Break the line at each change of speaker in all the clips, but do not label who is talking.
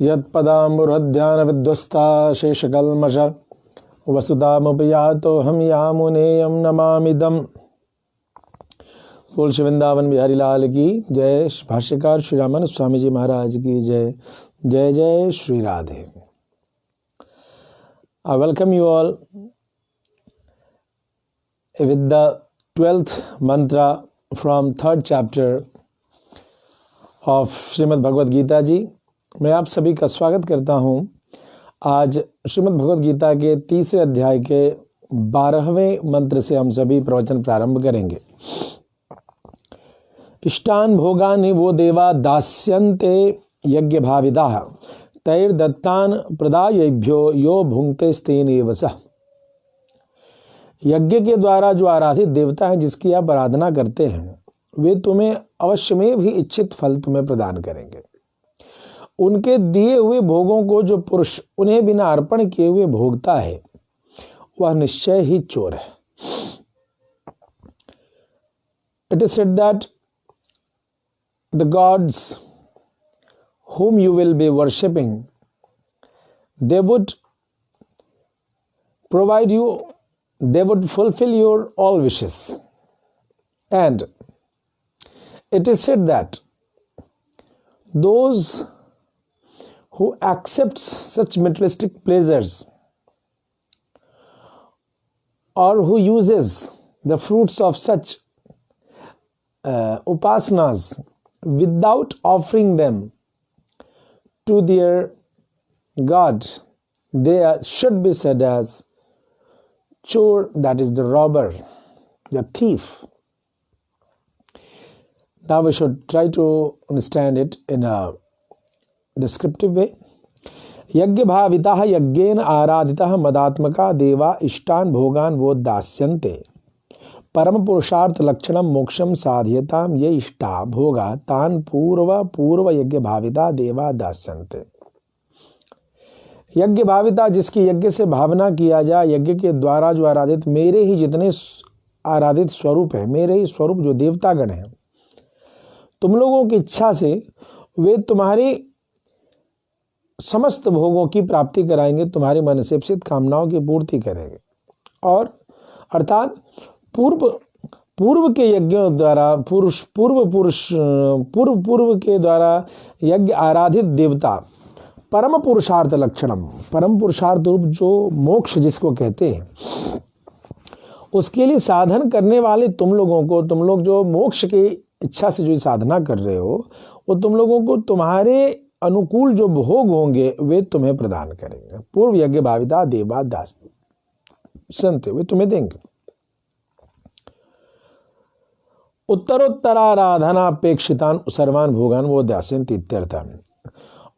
यत्पदाम्बुरध्यानविध्वस्ता शेषकल्मष वसुधामुपयातो हम यामुनेयम नमामिदम। बोल श्री वृंदावन बिहारी लाल की जय। भाष्यकार श्री रामानंद स्वामी जी महाराज की जय। जय जय Shri Radhe. I welcome you all with the 12th mantra from 3rd chapter of Shrimad Bhagavad Gita जी। मैं आप सभी का स्वागत करता हूं। आज श्रीमद् भगवद गीता के 3रे अध्याय के 12वें मंत्र से हम सभी प्रवचन प्रारंभ करेंगे। इष्टान भोगानि वो देवा दास्यन्ते यज्ञ भाविदाः तैर्दत्तान प्रदायेभ्यो यो भुंक्ते स्तेनेव सः। यज्ञ के द्वारा जो आराधित देवता हैं जिसकी आप आराधना करते हैं वे तुम्हें अवश्य में भी इच्छित फल तुम्हें प्रदान करेंगे। उनके दिए हुए भोगों को जो पुरुष उन्हें बिना अर्पण किए हुए भोगता है वह निश्चय ही चोर है। It is said that the gods whom you will be worshipping, they would provide you, they would fulfill your all wishes. And it is said that those who accept such materialistic pleasures or who uses the fruits of such upasanas without offering them to their God, they should be said as chor, that is the robber, the thief. Now we should try to understand it in a descriptive way. यज्ञ भाविताः यज्ञेन आराधिताः मदात्मका देवा इष्टान भोगान वो दास्यन्ते परम पुरुषार्थ लक्षणम मोक्षम साध्यताम ये इष्टा भोगा तान पूर्व यज्ञ भाविता देवा दास्यन्ते। यज्ञ भाविता जिसकी यज्ञ से भावना किया जाए, यज्ञ के द्वारा जो आराधित मेरे ही जितने आराधित स्वरूप है, मेरे ही स्वरूप जो देवतागण हैं, तुम लोगों की इच्छा से वे तुम्हारी समस्त भोगों की प्राप्ति कराएंगे, तुम्हारी मन से इच्छित कामनाओं की पूर्ति करेंगे। और अर्थात पूर्व के यज्ञों द्वारा पूर्व के द्वारा यज्ञ आराधित देवता परम पुरुषार्थ लक्षणम, परम पुरुषार्थ रूप जो मोक्ष जिसको कहते हैं, उसके लिए साधन करने वाले तुम लोगों को, तुम लोग जो मोक्ष की इच्छा से जो साधना कर रहे हो, वो तुम लोगों को तुम्हारे अनुकूल जो भोग होंगे वे तुम्हें प्रदान करेंगे। पूर्व यज्ञ भाविता देवा दास संत वे तुम्हें देंगे। उत्तरोत्तराराधनापेक्षितान सर्वान भोगान वो दास्यन्ते इत्यर्थ।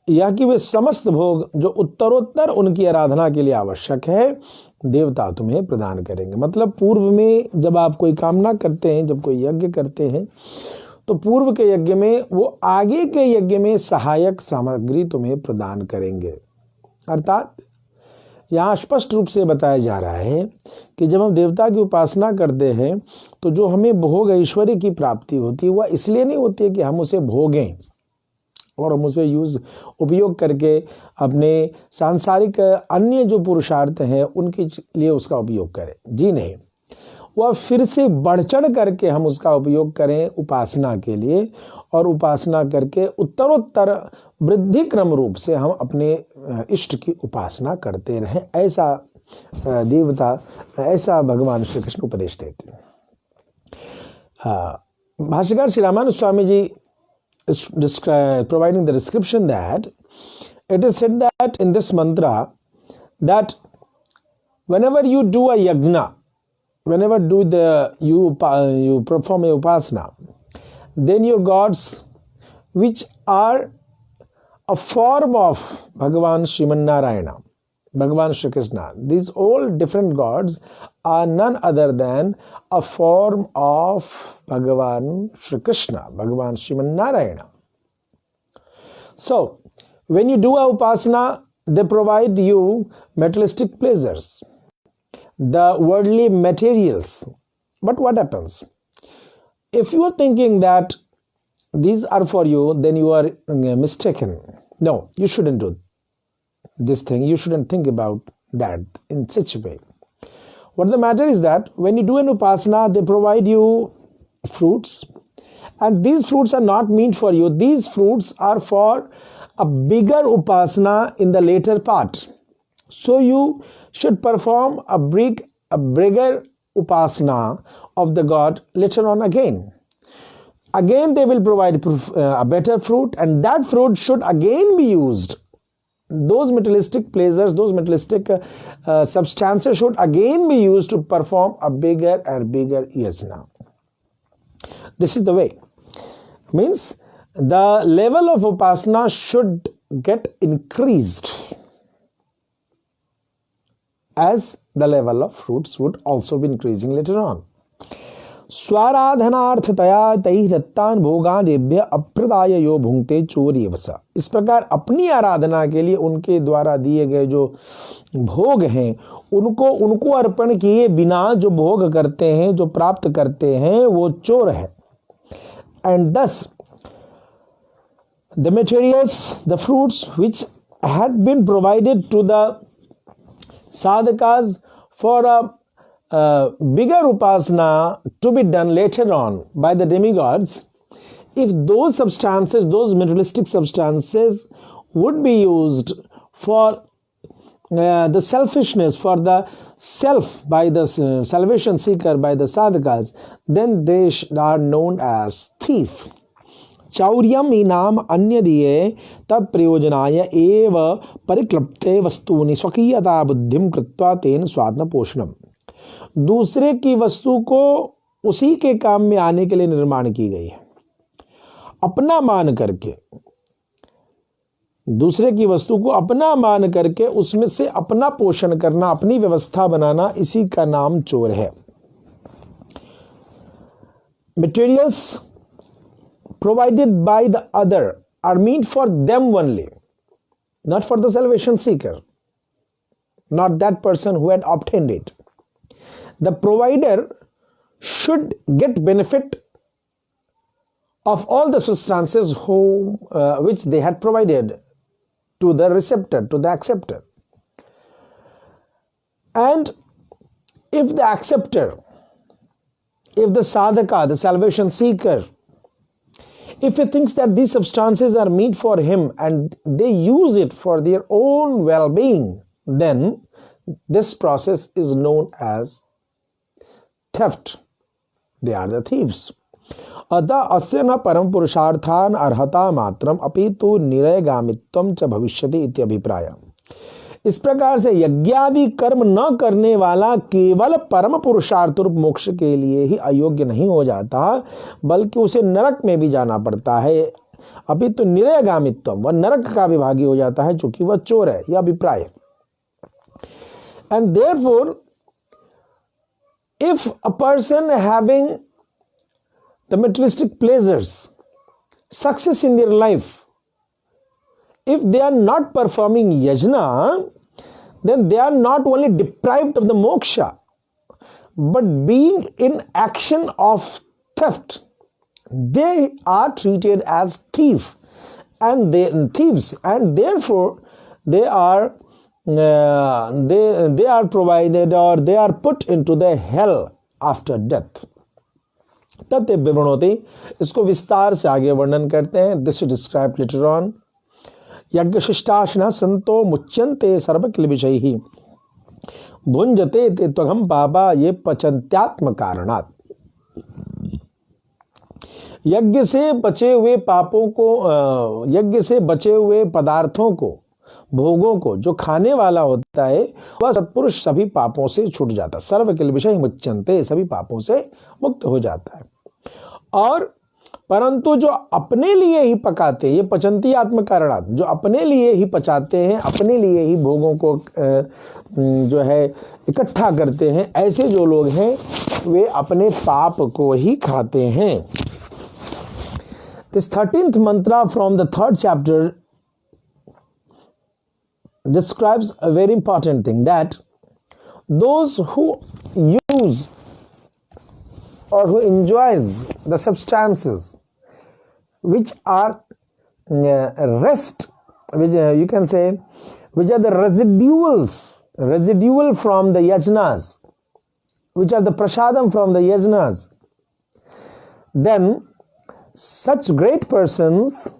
यह कि वे समस्त भोग जो उत्तरोत्तर उनकी आराधना के लिए आवश्यक है देवता तुम्हें प्रदान करेंगे। मतलब पूर्व में जब आप कोई कामना करते हैं, जब कोई यज्ञ करते हैं, तो पूर्व के यज्ञ में वो आगे के यज्ञ में सहायक सामग्री तुम्हें प्रदान करेंगे। अर्थात यहाँ स्पष्ट रूप से बताया जा रहा है कि जब हम देवता की उपासना करते हैं तो जो हमें भोग ऐश्वर्य की प्राप्ति होती है वह इसलिए नहीं होती है कि हम उसे भोगें और हम उसे उपयोग करके अपने सांसारिक अन्य जो पुरुषार्थ हैं उनके लिए उसका उपयोग करें। जी नहीं, वह फिर से बढ़ चढ़ करके हम उसका उपयोग करें उपासना के लिए, और उपासना करके उत्तरोत्तर वृद्धि क्रम रूप से हम अपने इष्ट की उपासना करते रहें। ऐसा देवता, ऐसा भगवान श्री कृष्ण उपदेश देते हैं। भाष्यकार Shri Ramanand Swami ji providing the description that it is said that in this mantra that whenever you do a yajna, whenever you perform a upasana, then your gods which are a form of Bhagavan Sriman Narayana, Bhagavan Shri Krishna, these all different gods are none other than a form of Bhagavan Shri Krishna, Bhagavan Sriman Narayana. So when you do a upasana, they provide you materialistic pleasures, the worldly materials. But what happens? If you are thinking that these are for you, then you are mistaken. No, you shouldn't do this thing. You shouldn't think about that in such a way. What the matter is that when you do an upasana, they provide you fruits, and these fruits are not meant for you. These fruits are for a bigger upasana in the later part. So you should perform a bigger upasana of the God later on again. Again, they will provide a better fruit, and that fruit should again be used. Those materialistic pleasures, those materialistic substances should again be used to perform a bigger and bigger yajna. This is the way. Means the level of upasana should get increased as the level of fruits would also be increasing later on. स्वाराधनार्थतया तैः दत्तान् भोगान् देभ्य अप्रदाय यो भुंक्ते चोर्यवसा। इस प्रकार अपनी आराधना के लिए उनके द्वारा दिए गए जो भोग हैं उनको अर्पण किए बिना जो भोग करते हैं, जो प्राप्त करते हैं, वो चोर है. एंड दस the materials, the fruits which had been provided to the sadhakas for a bigger upasana to be done later on by the demigods, if those substances, those materialistic substances would be used for the selfishness, for the self by the salvation seeker, by the sadhakas, then they are known as thief. चौर्यम इनाम अन्य दिए तत्प्रयोजनाय एव परिक्लप्ते वस्तूनि स्वकीयता बुद्धिम कृत्वा तेन स्वात्म पोषणम. दूसरे की वस्तु को उसी के काम में आने के लिए निर्माण की गई है. अपना मान करके, दूसरे की वस्तु को अपना मान करके उसमें से अपना पोषण करना, अपनी व्यवस्था बनाना, इसी का नाम चोर है. Materials provided by the other are meant for them only, not for the salvation seeker, not that person who had obtained it. The provider should get benefit of all the substances which they had provided to the receptor, to the acceptor. And if the acceptor, if the sadhaka, the salvation seeker, if he thinks that these substances are meant for him and they use it for their own well-being, then this process is known as theft. They are the thieves. अतः अस्य न परम पुरुषार्थान अर्हता मात्रम अपितु निरयगामित्वम च भविष्यति इति अभिप्राय. इस प्रकार से यज्ञादि कर्म न करने वाला केवल परम पुरुषार्थ रूप मोक्ष के लिए ही अयोग्य नहीं हो जाता, बल्कि उसे नरक में भी जाना पड़ता है. अभी तो निरयगामित्व, वह नरक का विभागी हो जाता है क्योंकि वह चोर है. यह अभिप्राय है. And therefore if a person having the materialistic pleasures, success in their life, if they are not performing yajna, then they are not only deprived of the moksha, but being in action of theft, they are treated as thieves, and therefore they are provided, or they are put into the hell after death. तत् विवरणोति, इसको विस्तार से आगे वर्णन करते हैं. This is described later on. यज्ञशिष्टाशिनः संतो मुच्यन्ते सर्वकिलबिषैः भुञ्जते ते त्वघं पापा ये पचन्त्यात्म कारणात्. यज्ञ से बचे हुए पापों को, यज्ञ से बचे हुए पदार्थों को, भोगों को जो खाने वाला होता है, वह सत्पुरुष सभी पापों से छूट जाता. सर्वकिलबिषैः मुच्यन्ते, सभी पापों से मुक्त हो जाता है. और परंतु जो अपने लिए ही पकाते, ये पचंती आत्म कारणात्, जो अपने लिए ही पचाते हैं, अपने लिए ही भोगों को जो है इकट्ठा करते हैं, ऐसे जो लोग हैं वे अपने पाप को ही खाते हैं. This 13th mantra from the 3rd chapter describes a very important thing, that those who use or who enjoys the substances which are rest which you can say, which are the residual from the yajnas, which are the prasadam from the yajnas, then such great persons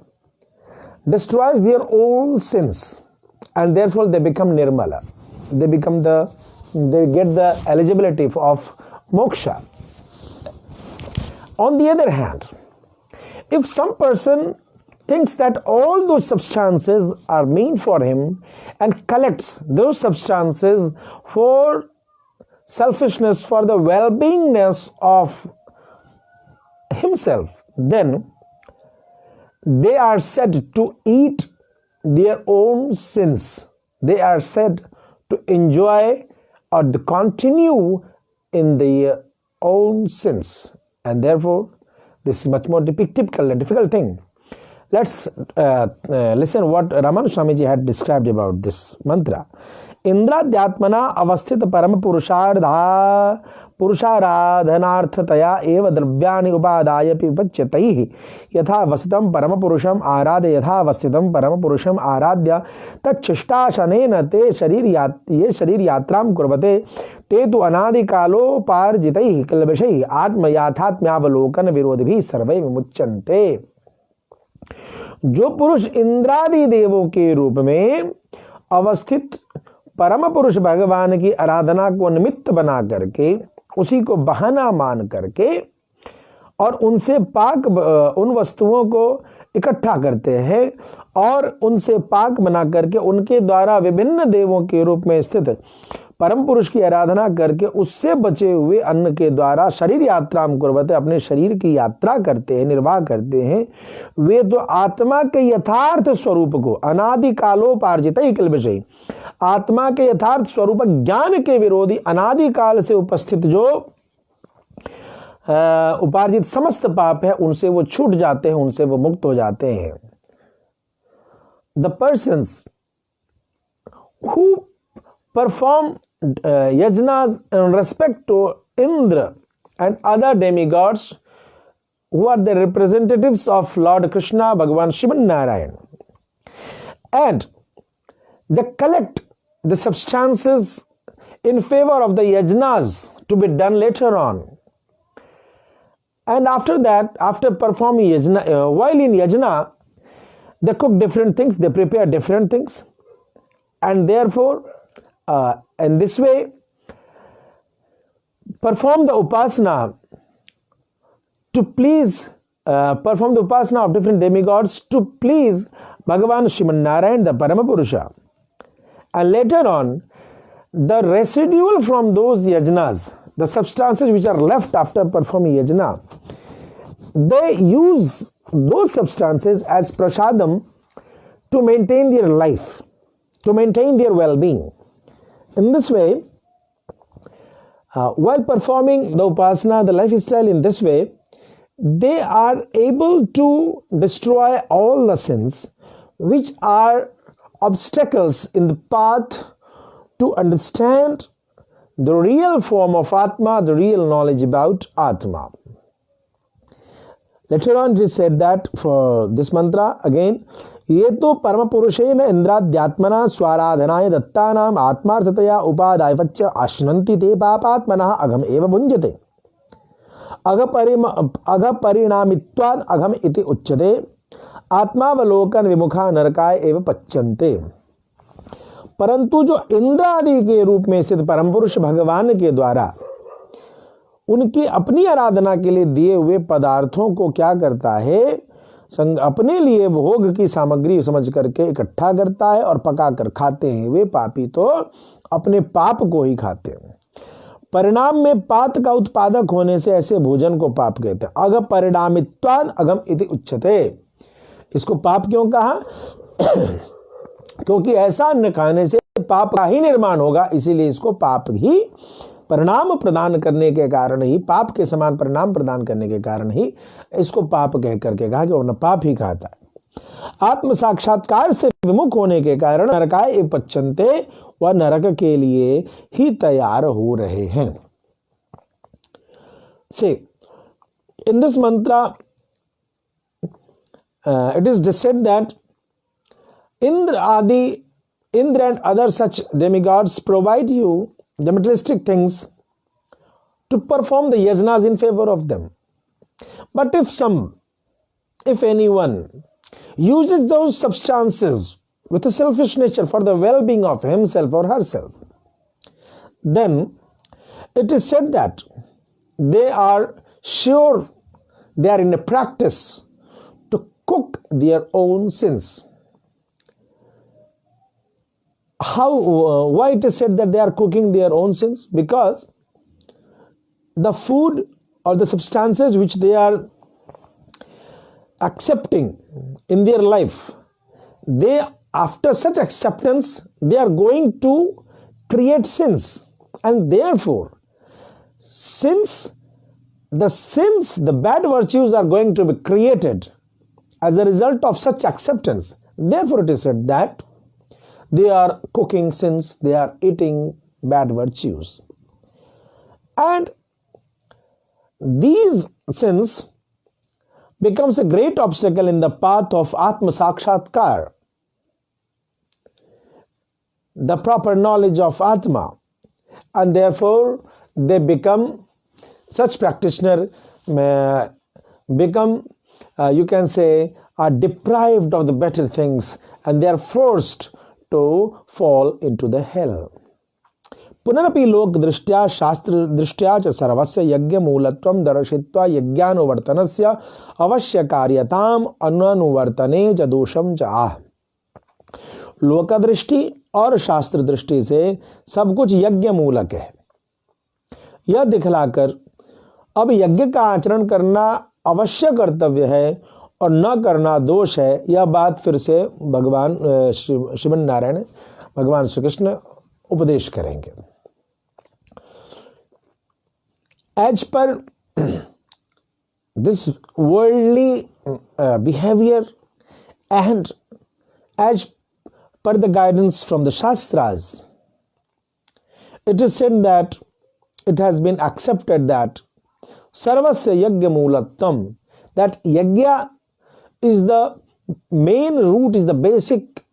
destroys their own sins, and therefore they become nirmala. They get the eligibility of moksha. On the other hand, if some person thinks that all those substances are meant for him and collects those substances for selfishness, for the well-beingness of himself, then they are said to eat their own sins. They are said to enjoy or to continue in their own sins, and therefore this is much more typical and difficult thing. Let's listen what Raman Swamiji had described about this mantra. Indradhyatmana avasthita param पुरुषाराधनार्थतया एव द्रव्याणि उपादायपि उपच्यतैः यथा वसितं परमपुरुषम् आराध्य यथा अवस्थितं परमपुरुषम् आराध्य तच्छिष्टाशनेन ते शरीर यात्रां कुर्वते ते तु अनादिकालोपार्जितैः कल्मषैः आत्मयाथात्म्यावलोकन विरोधिभिः सर्वैः विमुच्यन्ते। जो पुरुष इंद्रादि देवों के रूप में अवस्थित परम पुरुष भगवान की आराधना को निमित्त बना करके, उसी को बहाना मान करके और उनसे पाक उन वस्तुओं को इकट्ठा करते हैं और उनसे पाक बना करके उनके द्वारा विभिन्न देवों के रूप में स्थित परम पुरुष की आराधना करके उससे बचे हुए अन्न के द्वारा शरीर यात्रा कुर्वते, अपने शरीर की यात्रा करते हैं, निर्वाह करते हैं, वे तो आत्मा के यथार्थ स्वरूप को अनादिकालोपार्जित ही कल्पशयी, आत्मा के यथार्थ स्वरूप ज्ञान के विरोधी अनादिकाल से उपस्थित जो उपार्जित समस्त पाप है उनसे वो छूट जाते हैं, उनसे वो मुक्त हो जाते हैं। The persons who perform yajnas in respect to Indra and other demigods who are the representatives of Lord Krishna, Bhagavan Shivan Narayan, and they collect the substances in favor of the yajnas to be done later on, and after that, after performing yajna, while in yajna they cook different things, they prepare different things, and therefore in this way perform the upasana to please perform the upasana of different demigods to please Bhagavan Shivan Narayan, the Paramapurusha, and later on the residual from those yajnas, the substances which are left after performing yajna, they use those substances as prasadam to maintain their life, to maintain their well-being. In this way, while performing the upasana, the lifestyle in this way, they are able to destroy all the sins which are obstacles in the path to understand the real form of Atma, the real knowledge about Atma. Later on it is said that for this mantra again, ये तो परम पुरुषेण इंद्राद्यात्मना स्वाराधनाय दत्तानाम आत्मार्थतया उपादायवच्च आश्नन्ति ते पापात्मनः अघम एव भुञ्जते अघ परिणामित्वात् अघम इति उच्यते आत्मावलोकन विमुखा नरकाय एव पच्यन्ते। परंतु जो इंद्र आदि के रूप में स्थित परम पुरुष भगवान के द्वारा उनकी अपनी आराधना के लिए दिए हुए पदार्थों को क्या करता है, अपने लिए भोग की सामग्री समझ करके इकट्ठा करता है और पका कर खाते हैं। वे पापी तो अपने पाप को ही खाते हैं। परिणाम में पात का उत्पादक होने से ऐसे भोजन को पाप कहते हैं। अघ परिणामित्वाद अघम इति उच्यते। इसको पाप क्यों कहा? क्योंकि ऐसा अन्न खाने से पाप का ही निर्माण होगा, इसीलिए इसको पाप ही परिणाम प्रदान करने के कारण ही, पाप के समान परिणाम प्रदान करने के कारण ही इसको पाप कह करके कहा कि वरना पाप ही खाता है। आत्म साक्षात्कार से विमुख होने के कारण नरकाय एव पच्यन्ते, वह नरक के लिए ही तैयार हो रहे हैं। से इन दिस मंत्र it is said that Indra and other such demigods provide you the materialistic things to perform the yajnas in favor of them. But if anyone uses those substances with a selfish nature for the well-being of himself or herself, then it is said that they are in a practice to cook their own sins. Why it is said that they are cooking their own sins? Because the food or the substances which they are accepting in their life, after such acceptance, they are going to create sins. And therefore, since the bad virtues are going to be created as a result of such acceptance, therefore it is said that they are cooking sins, they are eating bad virtues. And these sins becomes a great obstacle in the path of Atma Sakshatkar, the proper knowledge of Atma, and therefore they become, such practitioner become, you can say, are deprived of the better things, and they are forced to fall into the hell. पुनरपि लोक दृष्ट्या शास्त्र दृष्ट्या च सर्वस्य यज्ञ मूलत्वं दर्शयित्वा यज्ञानुवर्तनस्य अवश्य कार्यताम अनुवर्तने च दोषम च आह. लोक दृष्टि और शास्त्र दृष्टि से सब कुछ यज्ञ मूलक है. यह दिखलाकर अब यज्ञ का आचरण करना अवश्य कर्तव्य है और न करना दोष है, यह बात फिर से भगवान श्रीमन नारायण भगवान श्री कृष्ण उपदेश करेंगे. As per this worldly behavior and as per the guidance from the Shastras, it is said that it has been accepted that Sarvasya Yajna Moolattam, that Yajna is the main root, is the basic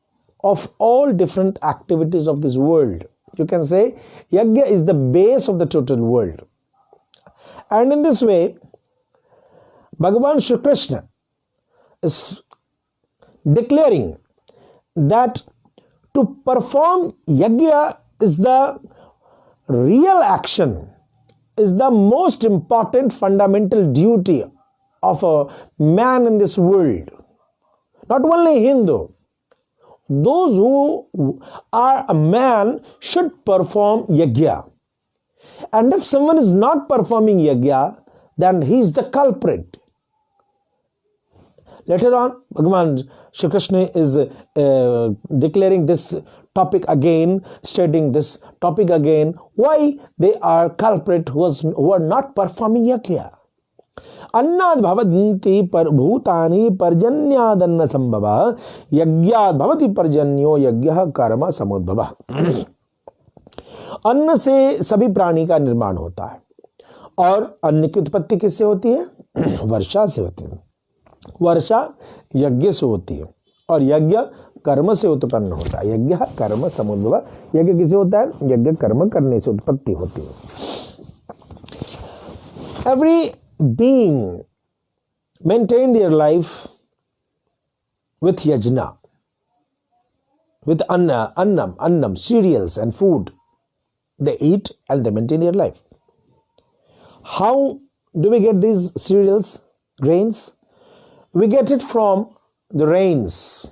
of all different activities of this world. You can say Yajna is the base of the total world. And in this way, Bhagavan Shri Krishna is declaring that to perform yajna is the real action, is the most important fundamental duty of a man in this world. Not only Hindu, those who are a man should perform yajna. And if someone is not performing yajna, then he is the culprit. Later on, Bhagavan Shri Krishna is declaring this topic again, stating this topic again, why they are culprit who are not performing yajna. अन्नाद भवन्ति पर भूतानि पर्जन्यादन्न संभवः यज्ञाद भवति पर्जन्यो यज्ञः कर्म समुद्भवः. अन्न से सभी प्राणी का निर्माण होता है और अन्न की उत्पत्ति किससे होती है? वर्षा से होती है. वर्षा यज्ञ से होती है और यज्ञ कर्म से उत्पन्न होता है. यज्ञ कर्म समुद्भव. यज्ञ किससे होता है? यज्ञ कर्म करने से उत्पत्ति होती है. Every being maintain their life with yajna, with annam, cereals and food. They eat and they maintain their life. How do we get these cereals, grains? We get it from the rains.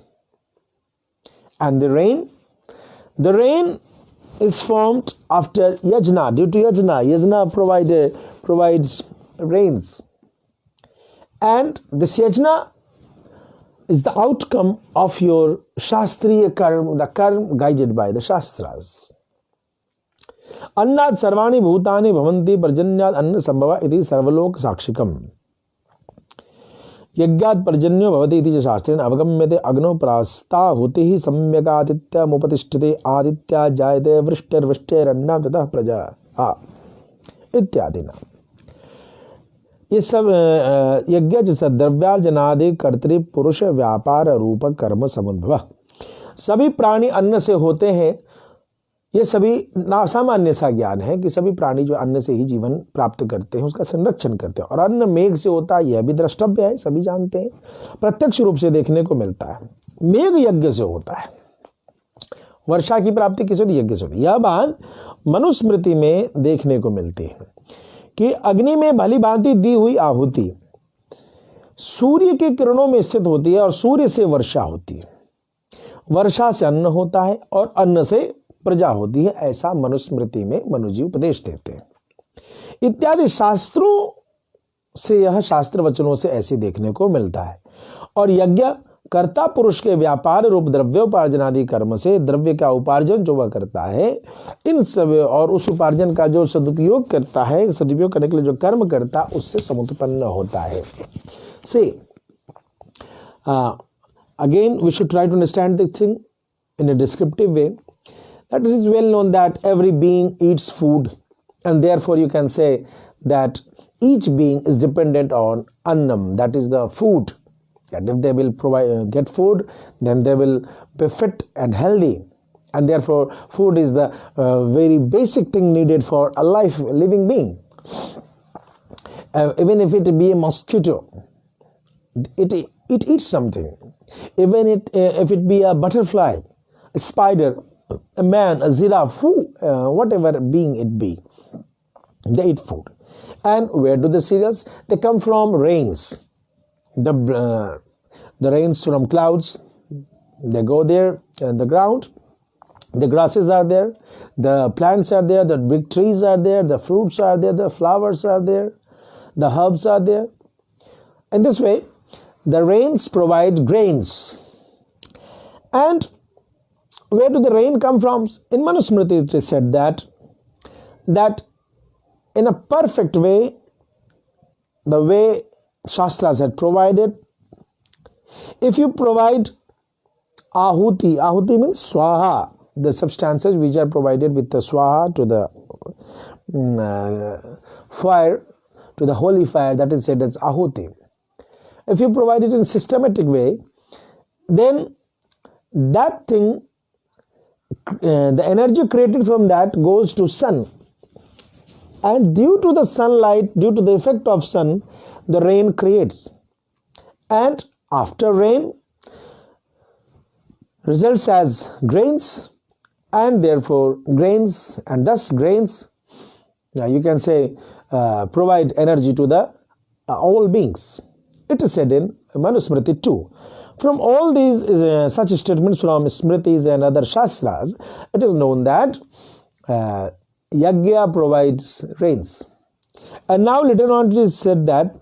And the rain is formed after yajna, due to yajna. Yajna provides rains. And this yajna is the outcome of your shastriya karma, the karma guided by the shastras. अन्नाद सर्वाणि भूतानि भवन्ति पर्जन्याद अन्न संभव इति सर्वलोक साक्षिकम्. यज्ञात् पर्जन्यो भवति इति च शास्त्रेण अवगम्यते. अग्नौ प्रास्ताहुतिः सम्यगादित्यमुपतिष्ठते आदित्या जायते वृष्टिर्वृष्टिरन्नं ततः प्रजा इत्यादि. ये सब यज्ञ च द्रव्यार्जनादि कर्तृ पुरुष व्यापार रूप कर्म समुद्भव. सभी प्राणी अन्न से होते हैं, ये सभी सामान्य सा ज्ञान है कि सभी प्राणी जो अन्न से ही जीवन प्राप्त करते हैं, उसका संरक्षण करते हैं। और अन्न मेघ से होता है, यह भी द्रष्टव्य है, सभी जानते हैं, प्रत्यक्ष रूप से देखने को मिलता है। मेघ यज्ञ से होता है, वर्षा की प्राप्ति किसी यज्ञ से होती है। यह बात मनुस्मृति में देखने को मिलती है कि अग्नि में भली भांति दी हुई आहुति सूर्य के किरणों में स्थित होती है और सूर्य से वर्षा होती है, वर्षा से अन्न होता है और अन्न से प्रजा होती है, ऐसा मनुस्मृति में मनुजी उपदेश देते हैं। इत्यादि शास्त्रों से, यह शास्त्र वचनों से ऐसे देखने को मिलता है। और यज्ञ कर्ता पुरुष के व्यापार रूप द्रव्योपार्जन आदि कर्म से द्रव्य का उपार्जन जो वह करता है, इन सब और उस उपार्जन का जो सदुपयोग करता है, सदुपयोग करने के लिए जो कर्म करता है, उससे समुत्पन्न होता है। So again we should try to understand this thing in a descriptive way, that it is well known that every being eats food, and therefore you can say that each being is dependent on annam, that is the food, that if they will get food, then they will be fit and healthy, and therefore food is the very basic thing needed for a living being. Even if it be a mosquito, it eats something. Even if it be a butterfly, a spider, a man, a giraffe, whatever being it be, they eat food. And where do the cereals? They come from rains. The rains from clouds, they go there in the ground. The grasses are there, the plants are there, the big trees are there, the fruits are there, the flowers are there, the herbs are there. In this way, the rains provide grains. And where do the rain come from? In Manusmriti it is said that in a perfect way, the way Shastras had provided, if you provide ahuti means swaha, the substances which are provided with the swaha to the fire, to the holy fire, that is said as ahuti. If you provide it in systematic way, then that thing, the energy created from that goes to sun, and due to the sunlight, due to the effect of sun, the rain creates, and after rain results as grains, and therefore grains, and thus grains, you can say, provide energy to the all beings. It is said in Manusmriti too. From all these such statements from Smritis and other Shastras, it is known that Yajna provides rains. And now later on it is said that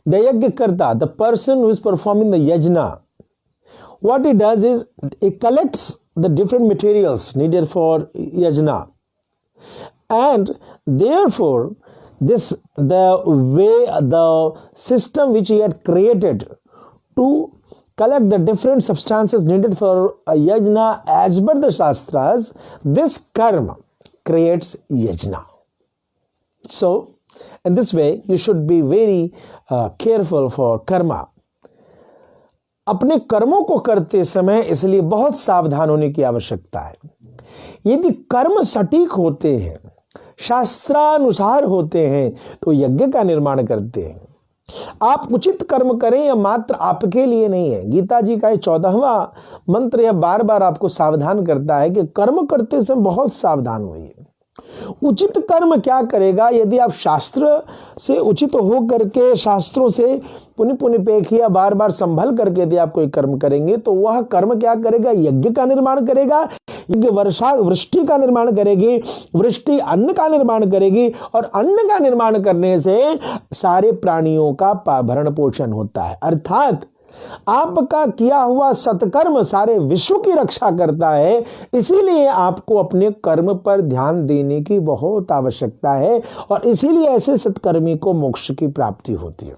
the Yajna Karta, the person who is performing the Yajna, what he does is he collects the different materials needed for Yajna. And therefore, the system which he had created to collect the different substances needed for a yajna as per the Shastras, this karma creates yajna. So, in this way, you should be very careful for karma. अपने कर्मों को करते समय इसलिए बहुत सावधान होने की आवश्यकता है। यदि कर्म सटीक होते हैं, शास्त्रानुसार होते हैं, तो यज्ञ का निर्माण करते हैं। आप उचित कर्म करें, यह मात्र आपके लिए नहीं है। गीता जी का 14वां मंत्र यह बार बार आपको सावधान करता है कि कर्म करते समय बहुत सावधान होइए। उचित कर्म क्या करेगा? यदि आप शास्त्र से उचित हो करके, शास्त्रों से पुनि पुनि पेखिया बार बार संभल करके यदि आप कोई कर्म करेंगे, तो वह कर्म क्या करेगा? यज्ञ का निर्माण करेगा। यज्ञ वर्षा वृष्टि का निर्माण करेगी, वृष्टि अन्न का निर्माण करेगी, और अन्न का निर्माण करने से सारे प्राणियों का भरण पोषण होता है। अर्थात आपका किया हुआ सत्कर्म सारे विश्व की रक्षा करता है। इसीलिए आपको अपने कर्म पर ध्यान देने की बहुत आवश्यकता है, और इसीलिए ऐसे सत्कर्मी को मोक्ष की प्राप्ति होती है।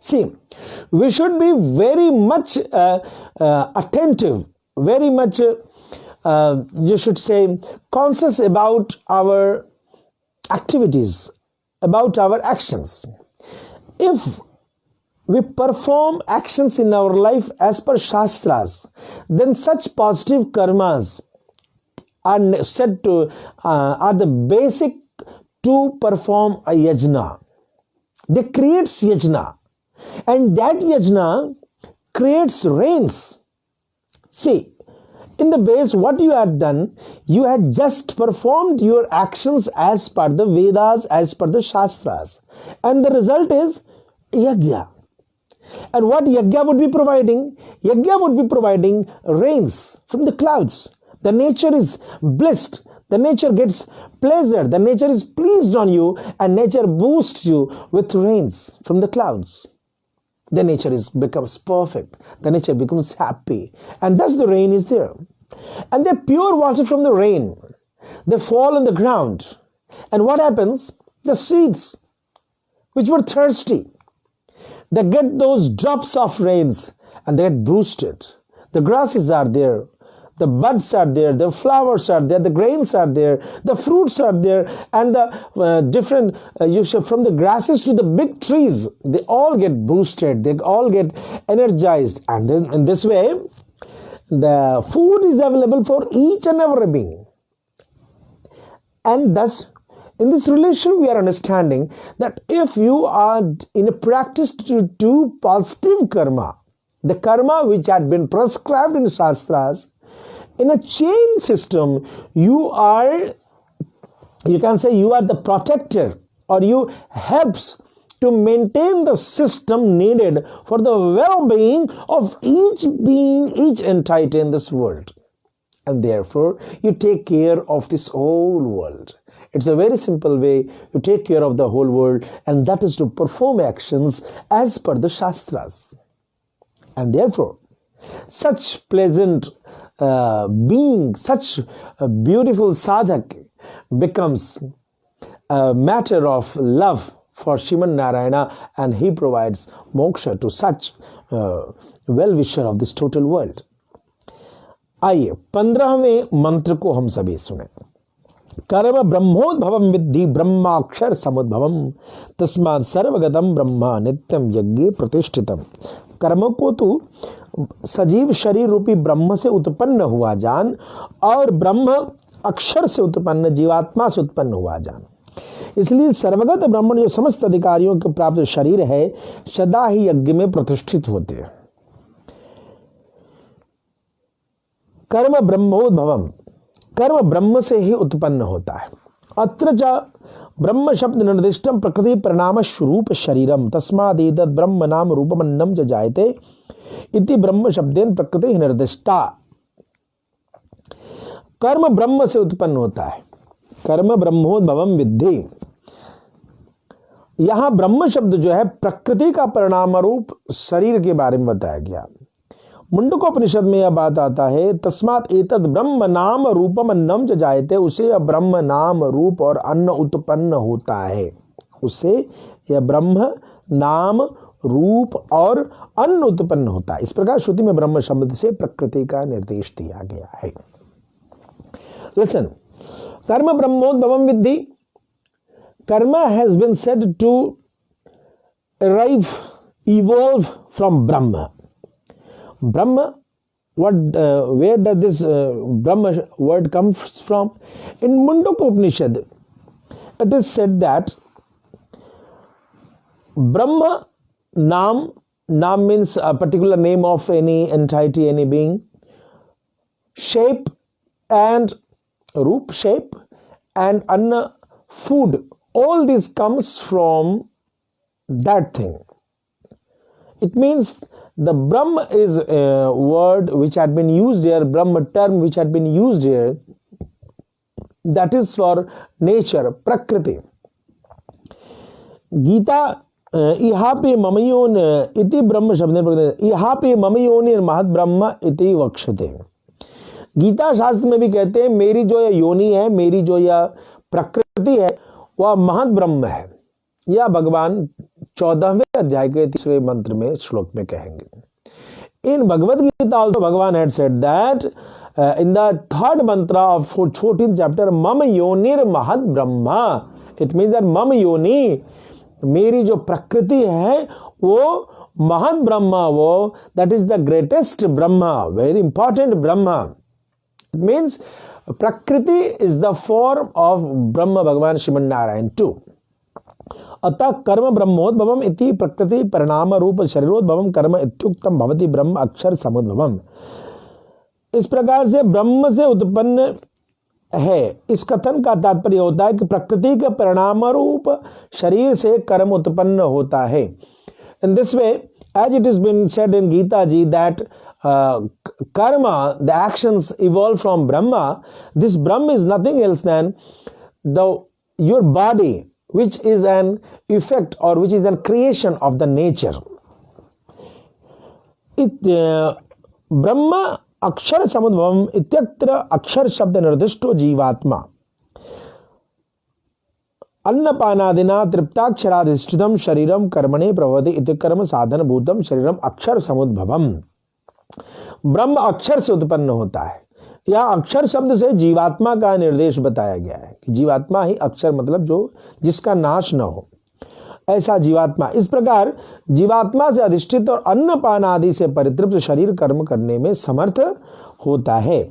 See, we should be very much attentive, very much you should say conscious about our activities, about our actions. If we perform actions in our life as per Shastras, then such positive karmas are said to are the basic to perform a yajna. They creates yajna, and that yajna creates rains. See, in the base, what you had done, you had just performed your actions as per the Vedas, as per the Shastras, and the result is yajna. And what yajna would be providing? Yajna would be providing rains from the clouds. The nature is blessed. The nature gets pleasure. The nature is pleased on you, and nature boosts you with rains from the clouds. The nature becomes perfect. The nature becomes happy. And thus the rain is there. And the pure water from the rain, they fall on the ground. And what happens? The seeds, which were thirsty, they get those drops of rains and they get boosted. The grasses are there. The buds are there, the flowers are there, the grains are there, the fruits are there, and the different, from the grasses to the big trees, they all get boosted, they all get energized. And then in this way, the food is available for each and every being. And thus, in this relation, we are understanding that if you are in a practice to do positive karma, the karma which had been prescribed in Shastras, in a chain system, you can say you are the protector, or you helps to maintain the system needed for the well-being of each being, each entity in this world. And therefore, you take care of this whole world. It's a very simple way to take care of the whole world, and that is to perform actions as per the Shastras. And therefore, such pleasant being, such a beautiful sadhak becomes a matter of love for Shriman Narayana, and he provides moksha to such well-wisher of this total world. आइए 15वें मंत्र को हम सभी सुने। कर्म ब्रह्मोद्भवम विद्धि ब्रह्माक्षर समुद्भवम तस्मात् सर्वगतम ब्रह्मा नित्यम यज्ञे प्रतिष्ठितम। कर्म को तू सजीव शरीर रूपी ब्रह्म से उत्पन्न हुआ जान, और ब्रह्म अक्षर से उत्पन्न जीवात्मा से उत्पन्न हुआ जान। इसलिए सर्वगत ब्रह्मण जो समस्त अधिकारियों के प्राप्त शरीर है, सदा ही यज्ञ में प्रतिष्ठित होते हैं। कर्म ब्रह्मोद्भवम, कर्म ब्रह्म से ही उत्पन्न होता है। अत्र च ब्रह्म शब्द निर्दिष्टम प्रकृति परिणाम स्वरूप शरीरम तस्मादेतद् ब्रह्म नाम रूपमन्नम च जायते इति ब्रह्म शब्देन प्रकृति निर्दिष्टा। कर्म ब्रह्म से उत्पन्न होता है। कर्म ब्रह्मोद्भवम विद्धि, यहां ब्रह्म शब्द जो है प्रकृति का परिणाम रूप शरीर के बारे में बताया गया। मुंडकोपनिषद में यह बात आता है, तस्मात् एतद् ब्रह्म नाम रूपम अन्नम च जायते, उसे ब्रह्म नाम रूप और अन्न उत्पन्न होता है। उससे यह ब्रह्म नाम रूप और अन्न उत्पन्न होता है। इस प्रकार श्रुति में ब्रह्म शब्द से प्रकृति का निर्देश दिया गया है। लिसन, कर्म ब्रह्मोद्भवम विद्धि, karma has been said to arrive, evolve from Brahma. Brahma, where does this Brahma word comes from? In Mundaka Upanishad, it is said that Brahma Nam means a particular name of any entity, any being. Shape and Roop, shape, and Anna, food. All this comes from that thing. It means the Brahma is a word which had been used here, Brahma term which had been used here, that is for nature, Prakriti. Gita, ihape mamayon iti Brahma shabdene, ihape mamayon mahad Brahma iti vakshate. Gita शास्त्र में भी कहते हैं मेरी जो यह योनि है, मेरी जो यह प्रकृति है, वह महद ब्रह्म है। यह भगवान 14वें अध्याय के 3वें मंत्र में श्लोक में कहेंगे। इन भगवद गीता also भगवान had said that in the third mantra of 14th chapter, मम योनिर महद ब्रह्मा, it means that मम योनि, मेरी जो प्रकृति है वो महान ब्रह्मा, वो that is the greatest Brahma, very important Brahma. It means प्रकृति इज द फॉर्म ऑफ ब्रह्म भगवान श्रीमन नारायण टू। अतः कर्म ब्रह्मोद्भवम इति प्रकृति परिणाम रूप शरीरोद्भवम कर्म इत्युक्तम भवति ब्रह्म अक्षर समुद्भवम। इस प्रकार से ब्रह्म से उत्पन्न है, इस कथन का तात्पर्य होता है कि प्रकृति के परिणाम रूप शरीर से कर्म उत्पन्न होता है। In this way, as it has been said in Gita ji that karma, the actions evolve from Brahma. This Brahma is nothing else than your body, which is an effect or which is a creation of the nature. ब्रह्म अक्षर समुद्भवम इत्यत्र अक्षर शब्द निर्दिष्टो जीवात्मा अन्नपानादिना तृप्ताक्षराधिष्ठितम शरीरम कर्मणे प्रभवति इति कर्म साधन भूतम शरीरम अक्षर समुद्भवम। ब्रह्म अक्षर से उत्पन्न होता है। या अक्षर शब्द से जीवात्मा का निर्देश बताया गया है कि जीवात्मा ही अक्षर, मतलब जो जिसका नाश न हो, ऐसा जीवात्मा। इस प्रकार जीवात्मा से अधिष्ठित और अन्नपान आदि से परितृप्त शरीर कर्म करने में समर्थ होता है।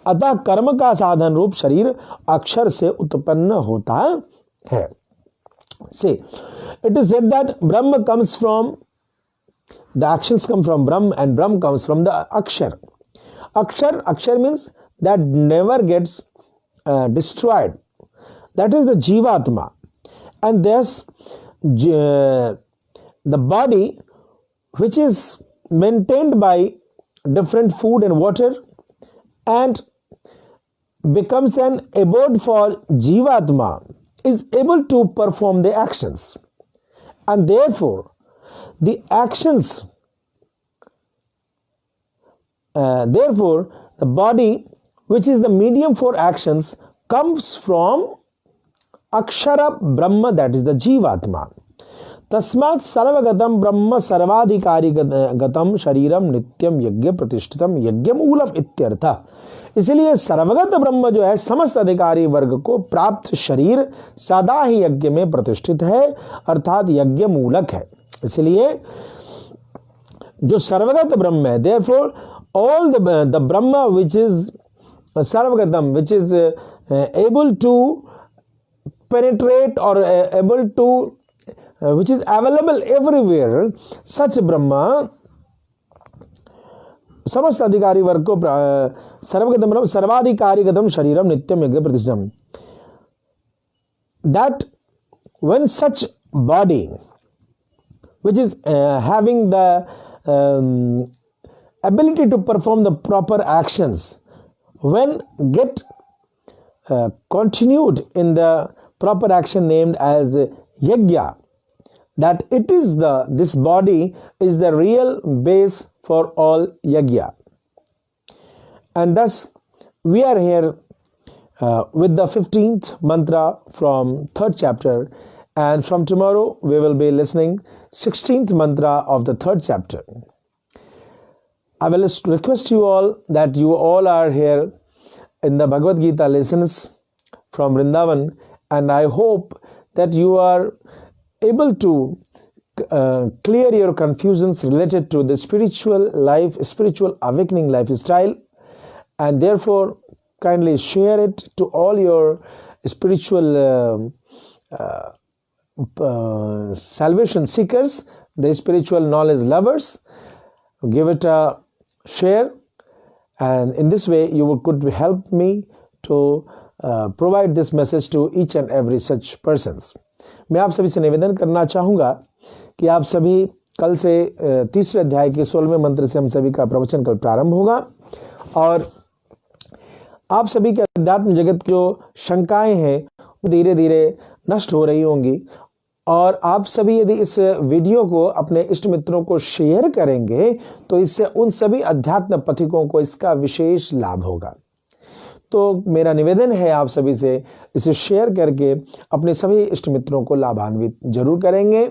अतः कर्म का साधन रूप शरीर अक्षर से उत्पन्न होता है। See, it is said that Brahma comes from, the actions come from Brahma and Brahma comes from the Akshar. Akshar means that never gets destroyed. That is the Jivatma. And thus, the body which is maintained by different food and water and becomes an abode for Jivatma is able to perform the actions, and therefore the actions therefore the body which is the medium for actions comes from Akshara Brahma, that is the Jivatma. तस्मात् सर्वगतम ब्रह्म सर्वाधिकारी गतम शरीरम नित्यम यज्ञ प्रतिष्ठितम यज्ञ मूलम इत्यर्थः। इसलिए सर्वगत ब्रह्म जो है समस्त अधिकारी वर्ग को प्राप्त शरीर सदा ही यज्ञ में प्रतिष्ठित है, अर्थात यज्ञ मूलक है। इसलिए जो सर्वगत ब्रह्म है, therefore all the Brahma which is सर्वगतम, which is able to penetrate or able to which is available everywhere, such Brahma समस्त अधिकारी वर्ग को सर्वगतम ब्रह्म सर्वाधिकारिगतम शरीरम नित्यम यज्ञ प्रतिष्ठितम। That when such body which is having the ability to perform the proper actions, when get continued in the proper action named as yajna, that it is this body is the real base for all yajna. And thus we are here with the 15th mantra from 3rd chapter, and from tomorrow we will be listening 16th mantra of the 3rd chapter. I will request you all that you all are here in the Bhagavad Gita lessons from Vrindavan, and I hope that you are able to clear your confusions related to the spiritual life, spiritual awakening lifestyle, and therefore kindly share it to all your spiritual salvation seekers, the spiritual knowledge lovers. Give it a share, and in this way you could help me to provide this message to each and every such persons. मैं आप सभी से निवेदन करना चाहूँगा कि आप सभी कल से तीसरे अध्याय के 16वें मंत्र से हम सभी का प्रवचन कल प्रारंभ होगा, और आप सभी के अध्यात्म जगत की जो शंकाएं हैं वो धीरे धीरे नष्ट हो रही होंगी, और आप सभी यदि इस वीडियो को अपने इष्ट मित्रों को शेयर करेंगे तो इससे उन सभी अध्यात्म पथिकों को इसका विशेष लाभ होगा। तो मेरा निवेदन है आप सभी से इसे शेयर करके अपने सभी इष्ट मित्रों को लाभान्वित जरूर करेंगे।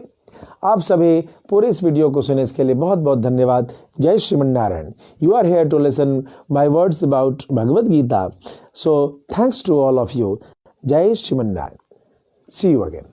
आप सभी पूरे इस वीडियो को सुने इसके लिए बहुत बहुत धन्यवाद। जय Shriman Narayan. You are here to listen my words about Bhagavad Gita, so thanks to all of you. जय Shriman Narayan. See you again.